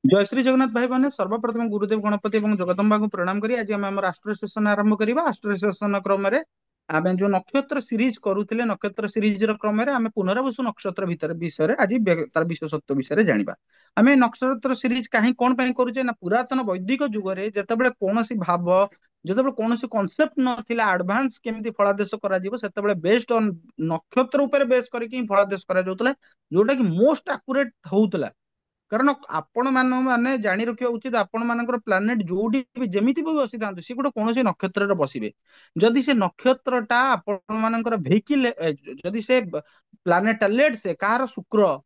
जय श्री जगन्नाथ भाई मैंने सर्वप्रथम गुरुदेव गणपति और जगदम्बा को प्रणाम करी आज आम आस्ट्रो सेशन आरंभ करवा आस्ट्रो सेशन क्रम आम जो नक्षत्र सीरीज करुले नक्षत्र सीरीज क्रम आम पुनर्वसु नक्षत्र भितर विषय आज तार विशेषत्व विषय जाना आम नक्षत्र सीरीज कहीं कौन करुचे ना पुरातन वैदिक जुगरे जितेबाला कौन भाव जिते कौन कनसेप्ट नाला आडभांस केमी फलादेश कर बेस्ड ऑन नक्षत्र उपर बेस करके फलादेश कर जोटा कि मोस्ट आकुरेट होता कारण आपण माने जानी रखिया उचित आपण मानकर प्लानेट जोडी भी जेमिति भी बसी थांतु सी गोटे कौन नक्षत्र रे बसिबे जदि से नक्षत्रटा आपण मानकर भेहिकल जदि से प्लानेट लेट से कार शुक्र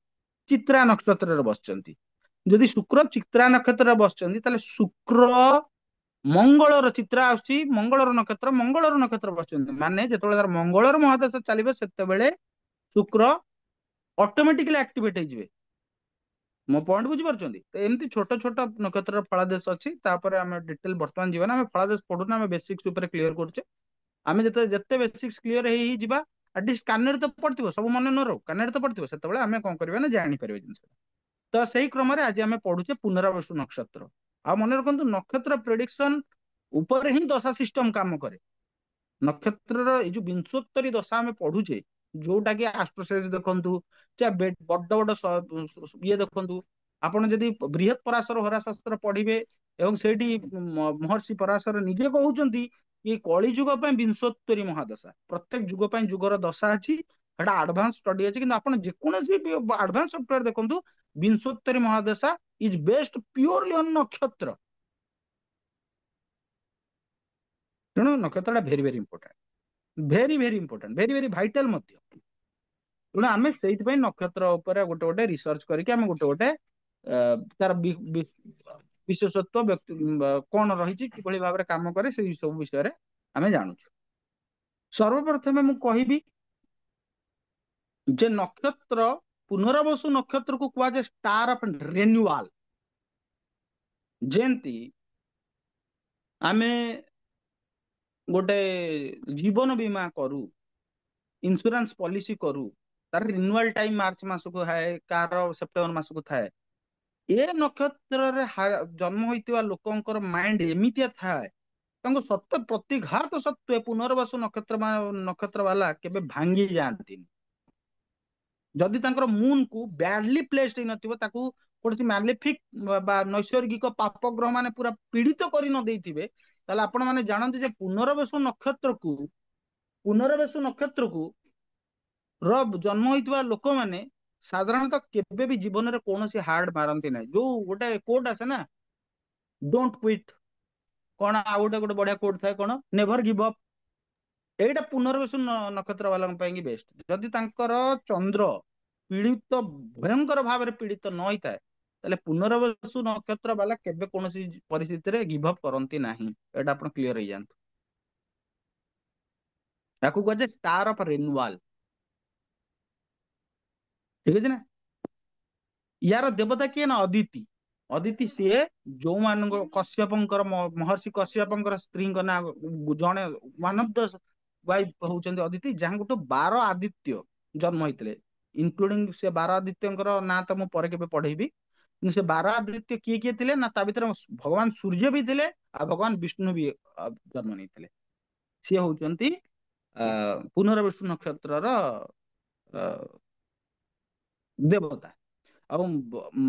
चित्रा नक्षत्र रे बसचंती जदि शुक्र चित्रा नक्षत्र रे बसचंती ताले शुक्र मंगलर चित्रा आसी मंगलर नक्षत्र बसचंती माने जेतबेले तार मंगलर महादशा चलिबे सेतेबेले शुक्र ऑटोमेटिकली एक्टिवेट हो मो पॉइंट बुझीपार एमती छोट छोट नक्षत्र फलादेश अच्छी आम डिटेल बर्तमान जीवन आम फलादेश पढ़ुना आम बेसिक्स क्लीयर करुचे आम जिते बेसिक्स क्लीयर हो एटलिस्ट कान तो पड़ो सब मन न रो कान तो पड़ो से आम कौन करवा ना जापर जिन तो से क्रम आज आम पढ़ुचे पुनरावसु नक्षत्र आ मन रखु नक्षत्र प्रेडिक्शन उपर ही दशा सिस्टम काम करे नक्षत्र जो विंशोत्तरी दशा आम पढ़ुचे जोटा कि आस्ट्रोसेज देखु चाहे बड़ बड़ ये देखु आपण जदि बृहत पराशर हराशास्त्र पढ़िबे एवं सेठी महर्षि पराशर निजे कहउचंती कि कली जुग पे विंशोत्तरी महादशा प्रत्येक जुग पे जुगर दशा अछि एटा एडवांस स्टडी अछि किंतु आपण जेकोसी भी एडवांस सॉफ्टवेयर देखंतु विंशोत्तरी महादशा इज बेस्ड प्योरली ऑन नक्षत्र तेणु नक्षत्रटा भेरी भेरी इंपोर्टेंट भेरी भेरी इंपोर्टेंट भेरी भेरी भाइटाल मध्य तेणु आम से नक्षत्र गोटे गोटे रिसर्च करके आम गोटे गोटे तार विशेषत्व व्यक्ति कौन रही कि भाव में कम करे से सब विषय आम जानू सर्वप्रथमे मु कहबी जे नक्षत्र पुनर्वसु नक्षत्र को कहुए स्टार ऑफ रेन्युआल जेंती आमे गोटे जीवन बीमा करू इंश्योरेंस पॉलिसी करू तार रिन्युअल टाइम मार्च मास को है कार सेप्टेम्बर मास को थाए ए नक्षत्र रे जन्म होइतिबा लोकंकर माइंड एमितिया थाए तांको सत्य प्रतिघात सत्वे पुनर्वसु नक्षत्र वाला केबे भांगी जांती जदि तांकर मून को बैडली प्लेस्ड हि नथिबो ताकू कोनसी मैलेफिक बा नैसर्गिक पाप ग्रह माने पूरा पीड़ित करि न देइथिबे ताले आपण माने जानନ୍ତି जे पुनर्वसु नक्षत्र को र जन्म होइतिबा लोक माने साधारणतः केबे भी जीवन रे कोनोसी हार्ड मारंती नै जो गोटे कोट आसे ना डोंट क्विट कोन आ गोटे गोटे बढ़िया कोट थाए कोन नेवर गिव अप एटा पुनर्वसु नक्षत्र वाला ପାଇଁ बेस्ट जदि तांकर चंद्र पीड़ित भयंकर भाव में पीड़ित न होता है ताले पुनर्वसु नक्षत्र वाला केबे कोनोसी परिस्थिति रे गिव अप करंती नाही एटा आपण क्लियर हो जानतु याकू कहे स्टार ऑफ रेन्युअल ठीक है ना यार देवता किए ना अदिति अदिति सीए जो मान कश्यपंकर महर्षि कश्यपंकर स्त्री ना जड़े वन ऑफ द वाइफ होउचंदी अदिति जहां गोटे 12 आदित्य जन्म होइतले इंक्लूडिंग से 12 आदित्यंकर ना तो मु पर केबे पढ़ेबी किंतु से 12 आदित्य किए किए थिले ना ता भीतर भगवान सूर्य भी थिले आ भगवान विष्णु भी जन्म नहीं सी होउचंती पुनर्वसु नक्षत्रर देवता ଆଉ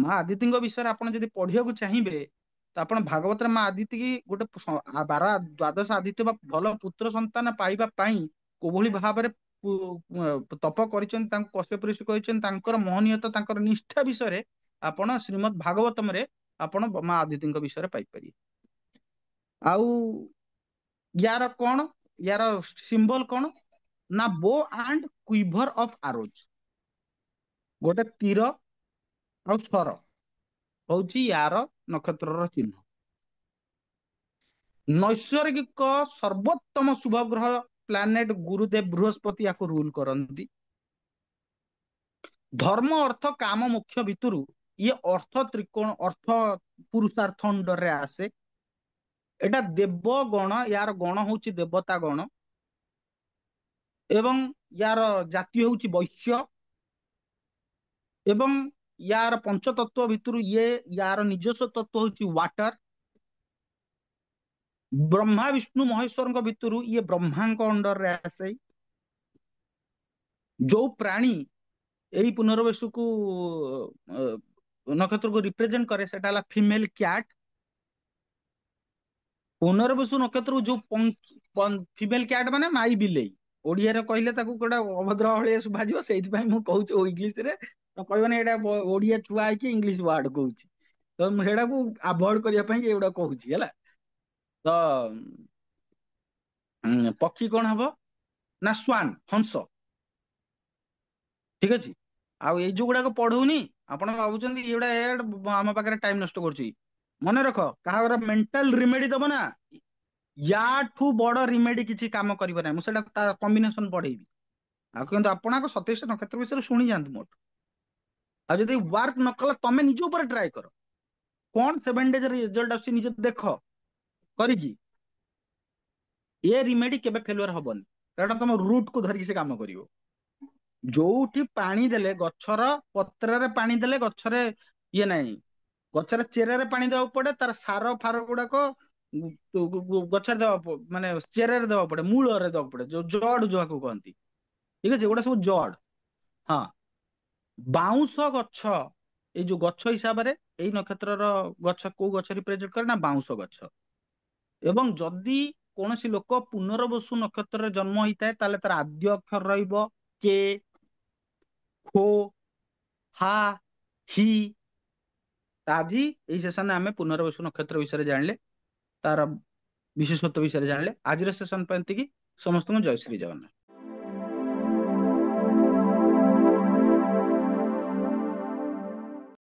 ମା ଆଦିତ୍ୟଙ୍କ ବିଷୟରେ ଆପଣ ଯଦି ପଢିବାକୁ ଚାହିଁବେ ତ ଆପଣ ଭାଗବତରେ ମା ଆଦିତ୍ୟ କି ଗୋଟେ 12 ଆଦିତ୍ୟ ବା ଭଲ ପୁତ୍ର ସନ୍ତାନ ପାଇବା ପାଇଁ କୋଭଳି ଭାବରେ ତପ କରିଛନ୍ତି ତାଙ୍କୁ କଶ୍ୟପ ଋଷି କହିଛନ୍ତି ତାଙ୍କର ମହନୀୟତା ତାଙ୍କର ନିଷ୍ଠା ବିଷୟରେ ଆପଣ ଶ୍ରୀମଦ୍ ଭାଗବତମରେ ଆପଣ ମା ଆଦିତ୍ୟଙ୍କ ବିଷୟରେ ପାଇପାରିବେ ଆଉ ୟାର କଣ ୟାର ସିମ୍ବଲ କଣ ନା ବୋ ଆଣ୍ଡ କ୍ୱିଭର ଅଫ ଆରୋଜ ଗୋଟେ ତୀର ଆଉ ସ୍ୱର ହଉଛି ୟାର ନକ୍ଷତ୍ରର ଚିହ୍ନ ନୈସର୍ଗିକ ସର୍ବୋତ୍ତମ ଶୁଭ ଗ୍ରହ ପ୍ଲାନେଟ ଗୁରୁଦେବ ବୃହସ୍ପତି ୟାକୁ ରୁଲ କରନ୍ତି ଧର୍ମ ଅର୍ଥ କାମ ମୁଖ୍ୟ ଭିତରୁ ଇଏ ଅର୍ଥ ତ୍ରିକୋଣ ଅର୍ଥ ପୁରୁଷାର୍ଥ ଅଣ୍ଡରରେ ଆସେ ଏଟା ଦେବ ଗଣ ୟାର ଗଣ ହଉଛି ଦେବତା ଗଣ ଏବଂ ୟାର ଜାତି ହଉଛି ବୈଶ୍ୟ ଏବଂ यार पंचतत्व भितर ये यार ନିଜସ୍ୱ ତତ୍ଵ ହଉଛି ୱାଟର। ब्रह्मा विष्णु महेश्वर भितर ये ब्रह्मा अंडर रे आसे। जो प्राणी यही पुनर्वसु को नक्षत्र को रिप्रेजेंट करे सेटा हला फीमेल क्याट। पुनर्वसु नक्षत्र को जो फीमेल क्याट माने माई बिलेई। ओडिया रे कहले ताकू कोडा अभद्र हळे सुभाजियो सेति पई मु कहूची ओ इंग्लिश रे तो कहबने एटा ओडिया छुआ है कि इंग्लिश वर्ड कहूची। तो मु हेडा को अवॉइड करिया पई एउडा कहूची हला। तो पक्षी कौन हबो ना स्वान हंस। ठीक अछि। आ एई जो गुडा को पढौनी आपण भाबुचंदी एउडा हम पाखरे टाइम नष्ट करची। मने रख काहागर मेंटल रिमेडी दबो ना याठू बड़ रिमेडी किछि काम करिबो ना। मु सेटा कॉम्बिनेशन पढेबी। आ किंतु आपणाको 27 नक्षत्र विषय शुणी जांतु मोट। आ जदि वर्क न कला तमे निज ऊपर ट्राई करो कौन 7 डेज रिजल्ट आछि निजे देख करिकी ये रिमेडी केबे फेलुअर हबनी। कारण तुम रूट को धरिकी से काम करिवो। जोठी पानी देले गछर पत्ररे पानी देले गछरे ये नाही गछर चेरारे पानी देवा पड़े तार सार फार गुड़ाक गछर देवा माने चेरारे देवा पड़े मूଳରେ देवा पड़े जो जड़ जो कहती। ठीक আছে ଏଗୁଡା ସବୁ ଜଡ। ହଁ ବାଉଁଶ ଗଛ ଏଇ ଯୋଉ ଗଛ ହିସାବରେ ଏଇ ନକ୍ଷତ୍ରର ଗଛ କୋଉ ଗଛ ରିପ୍ରେଜେଣ୍ଟ କରେ ନା ବାଉଁଶ ଗଛ। ଏବଂ ଯଦି କୌଣସି ଲୋକ ପୁନର୍ବସୁ ନକ୍ଷତ୍ରରେ ଜନ୍ମ ହେଇଥାଏ ତାହେଲେ ତାର ଆଦ୍ୟ ଅକ୍ଷର ରହିବ କେ ଖୋ ହା ହି। ଆଜି ଏଇ ସେସନରେ ଆମେ ପୁନର୍ବସୁ ନକ୍ଷତ୍ର ବିଷୟରେ ଜାଣିଲେ ତାର ବିଶେଷତ୍ୱ ବିଷୟରେ ଜାଣିଲେ। ଆଜିର ସେସନ ପାଇଁ ଏତିକି। ସମସ୍ତଙ୍କୁ ଜୟ ଶ୍ରୀ ଜଗନ୍ନାଥ।